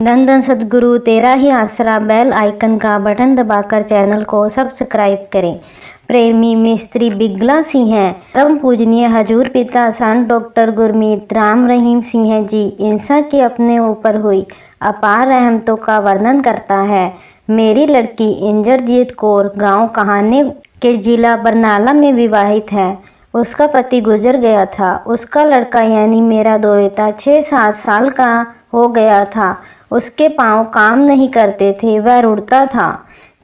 धन धन सद्गुरु तेरा ही आसरा। बेल आइकन का बटन दबाकर चैनल को सब्सक्राइब करें। प्रेमी मिस्त्री बिगला सिंह हैं। परम पूजनीय हजूर पिता संत डॉक्टर गुरमीत राम रहीम सिंह जी इंसान की अपने ऊपर हुई अपार रहमतों का वर्णन करता है। मेरी लड़की इंद्रजीत कौर गांव कहाने के जिला बरनाला में विवाहित है। उसका पति गुजर गया था। उसका लड़का यानी मेरा दोहता 6-7 साल का हो गया था। उसके पांव काम नहीं करते थे, वह रुड़ता था।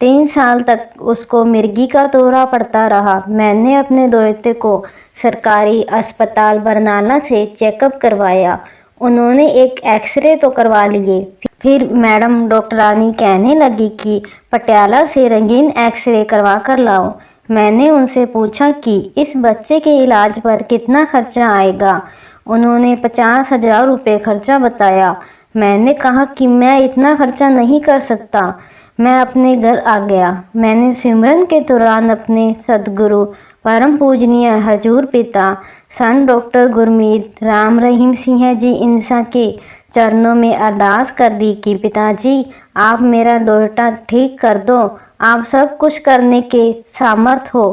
3 साल तक उसको मिर्गी का दौरा पड़ता रहा। मैंने अपने दोहते को सरकारी अस्पताल बरनाला से चेकअप करवाया। उन्होंने एक एक्सरे तो करवा लिए। फिर मैडम डॉक्टरानी कहने लगी कि पटियाला से रंगीन एक्सरे करवा कर लाओ। मैंने उनसे पूछा कि इस बच्चे के इलाज पर कितना खर्चा आएगा। उन्होंने 50,000 रुपये खर्चा बताया। मैंने कहा कि मैं इतना खर्चा नहीं कर सकता। मैं अपने घर आ गया। मैंने सिमरन के दौरान अपने सद्गुरु परम पूजनीय हजूर पिता संत डॉक्टर गुरमीत राम रहीम सिंह जी इंसान के चरणों में अरदास कर दी कि पिताजी आप मेरा दोहता ठीक कर दो। आप सब कुछ करने के सामर्थ हो।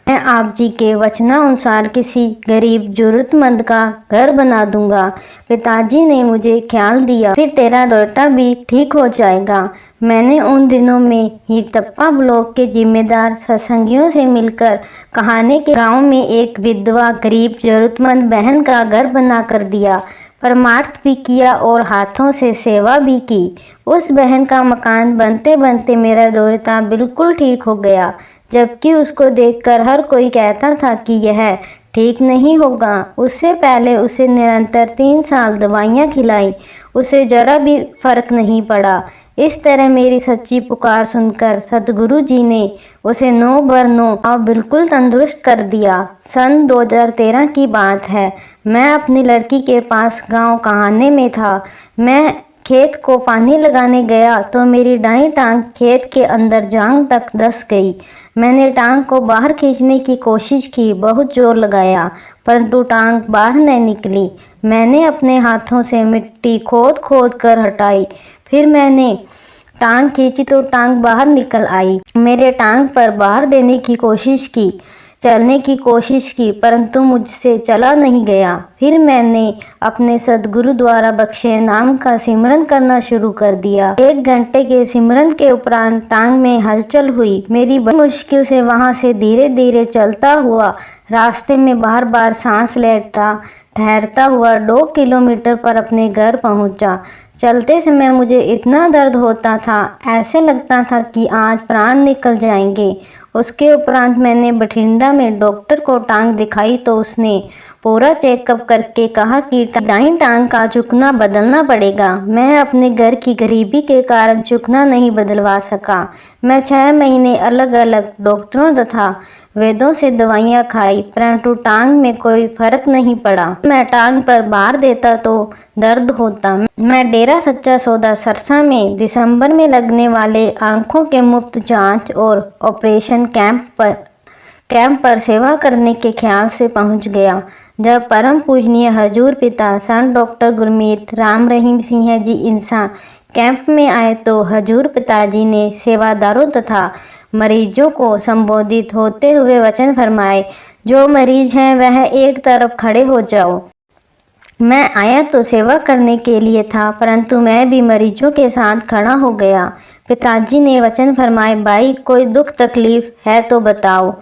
मैं आप जी के वचनानुसार किसी गरीब जरूरतमंद का घर बना दूंगा। पिताजी ने मुझे ख्याल दिया, फिर तेरा दोहता भी ठीक हो जाएगा। मैंने उन दिनों में ही तप्पा ब्लॉक के जिम्मेदार सत्संगियों से मिलकर कहाने के गांव में एक विधवा गरीब जरूरतमंद बहन का घर बना कर दिया। परमार्थ भी किया और हाथों से सेवा भी की। उस बहन का मकान बनते बनते मेरा दोहता बिल्कुल ठीक हो गया, जबकि उसको देखकर हर कोई कहता था कि यह ठीक नहीं होगा। उससे पहले उसे निरंतर 3 साल दवाइयाँ खिलाई, उसे जरा भी फर्क नहीं पड़ा। इस तरह मेरी सच्ची पुकार सुनकर सतगुरु जी ने उसे 9/9 और बिल्कुल तंदुरुस्त कर दिया। सन 2013 की बात है। मैं अपनी लड़की के पास गांव कहाने में था। मैं खेत को पानी लगाने गया तो मेरी दाईं टांग खेत के अंदर जांग तक धंस गई। मैंने टांग को बाहर खींचने की कोशिश की, बहुत जोर लगाया, परंतु टांग बाहर न निकली। मैंने अपने हाथों से मिट्टी खोद खोद कर हटाई। फिर मैंने टांग खींची तो टांग बाहर निकल आई। मेरे टांग पर बाहर देने की कोशिश की, चलने की कोशिश की, परंतु मुझसे चला नहीं गया। फिर मैंने अपने सद्गुरु द्वारा बख्शे नाम का सिमरन करना शुरू कर दिया। 1 घंटे के सिमरन के उपरांत टांग में हलचल हुई। मेरी बड़ी मुश्किल से वहां से धीरे धीरे चलता हुआ रास्ते में बार बार सांस लेता ठहरता हुआ 2 किलोमीटर पर अपने घर पहुंचा। चलते समय मुझे इतना दर्द होता था, ऐसे लगता था कि आज प्राण निकल जाएंगे। उसके उपरांत मैंने बठिंडा में डॉक्टर को टांग दिखाई तो उसने पूरा चेकअप करके कहा कि दाईं टांग का झुकना बदलना पड़ेगा। मैं अपने घर की गरीबी के कारण झुकना नहीं बदलवा सका। मैं 6 महीने अलग अलग डॉक्टरों तथा वैद्यों से दवाइयाँ खाई, परंतु टांग में कोई फर्क नहीं पड़ा। मैं टांग पर भार देता तो दर्द होता। मैं डेरा सच्चा सौदा सरसा में दिसंबर में लगने वाले आंखों के मुफ्त जांच और ऑपरेशन कैंप पर सेवा करने के ख्याल से पहुंच गया। जब परम पूजनीय हजूर पिता संत डॉक्टर गुरमीत राम रहीम सिंह जी इंसान कैंप में आए तो हजूर पिताजी ने सेवादारों तथा मरीजों को संबोधित होते हुए वचन फरमाए, जो मरीज हैं वह एक तरफ खड़े हो जाओ। मैं आया तो सेवा करने के लिए था, परंतु मैं भी मरीजों के साथ खड़ा हो गया। पिताजी ने वचन फरमाए, भाई कोई दुख तकलीफ है तो बताओ।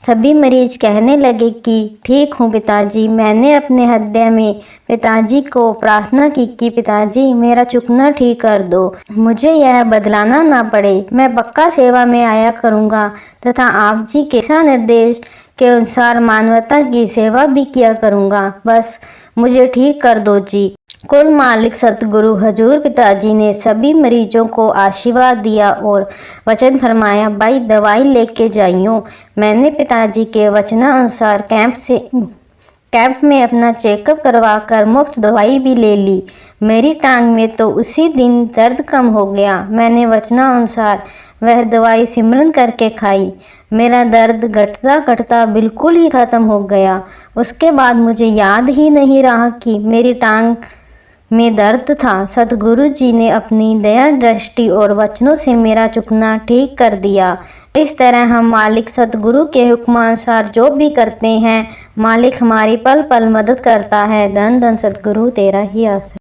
सभी मरीज कहने लगे कि ठीक हूँ पिताजी। मैंने अपने हृदय में पिताजी को प्रार्थना की कि पिताजी मेरा चुकना ठीक कर दो, मुझे यह बदलाना ना पड़े। मैं पक्का सेवा में आया करूँगा तथा आप जी के दिशा निर्देश के अनुसार मानवता की सेवा भी किया करूँगा। बस मुझे ठीक कर दो जी। कुल मालिक सतगुरु हजूर पिताजी ने सभी मरीजों को आशीर्वाद दिया और वचन फरमाया, भाई दवाई लेके जाइयो। मैंने पिताजी के वचनानुसार कैंप में अपना चेकअप करवा कर मुफ्त दवाई भी ले ली। मेरी टांग में तो उसी दिन दर्द कम हो गया। मैंने वचनानुसार वह दवाई सिमरन करके खाई। मेरा दर्द घटता घटता बिल्कुल ही ख़त्म हो गया। उसके बाद मुझे याद ही नहीं रहा कि मेरी टांग में दर्द था। सतगुरु जी ने अपनी दया दृष्टि और वचनों से मेरा झुकना ठीक कर दिया। इस तरह हम मालिक सतगुरु के हुक्मानुसार जो भी करते हैं, मालिक हमारी पल पल मदद करता है। धन धन सतगुरु तेरा ही आसरा।